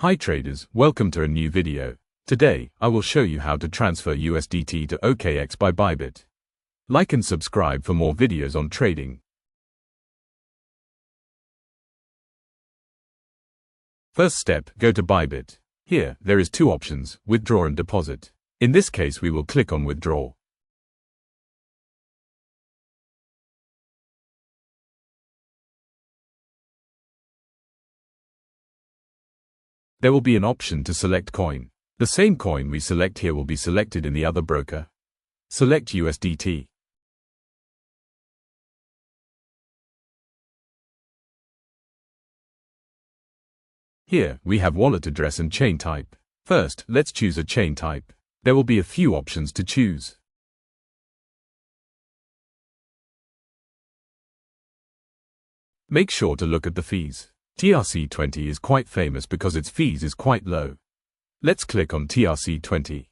Hi traders, welcome to a new video. Today, I will show you how to transfer USDT to OKX by Bybit. Like and subscribe for more videos on trading. First step, go to Bybit. Here, there is two options, withdraw and deposit. In this case, we will click on withdraw. There will be an option to select coin. The same coin we select here will be selected in the other broker. Select USDT. Here, we have wallet address and chain type. First, let's choose a chain type. There will be a few options to choose. Make sure to look at the fees. TRC20 is quite famous because its fees is quite low. Let's click on TRC20.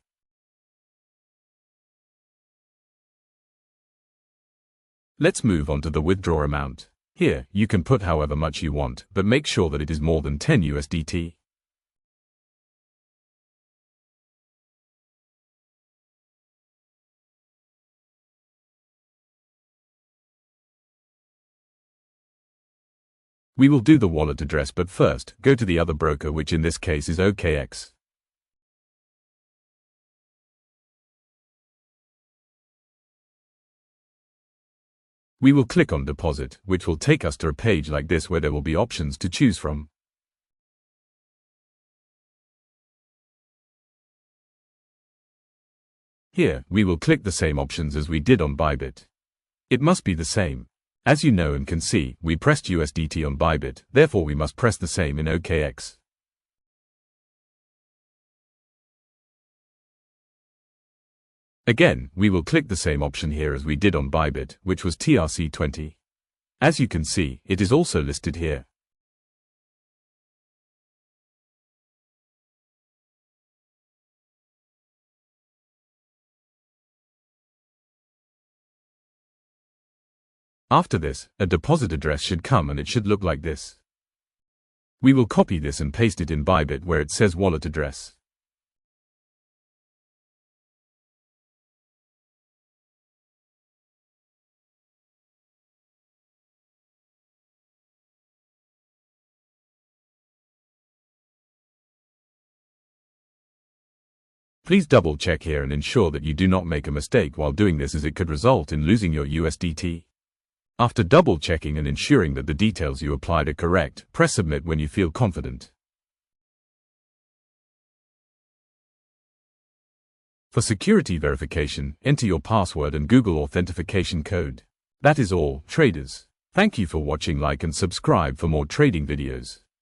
Let's move on to the withdraw amount. Here, you can put however much you want, but make sure that it is more than 10 USDT. We will do the wallet address, but first, go to the other broker, which in this case is OKX. We will click on deposit, which will take us to a page like this where there will be options to choose from. Here, we will click the same options as we did on Bybit. It must be the same. As you know and can see, we pressed USDT on Bybit, therefore we must press the same in OKX. Again, we will click the same option here as we did on Bybit, which was TRC20. As you can see, it is also listed here. After this, a deposit address should come and it should look like this. We will copy this and paste it in Bybit where it says wallet address. Please double check here and ensure that you do not make a mistake while doing this, as it could result in losing your USDT. After double checking and ensuring that the details you applied are correct, press submit when you feel confident. For security verification, enter your password and Google authentication code. That is all, traders. Thank you for watching. Like and subscribe for more trading videos.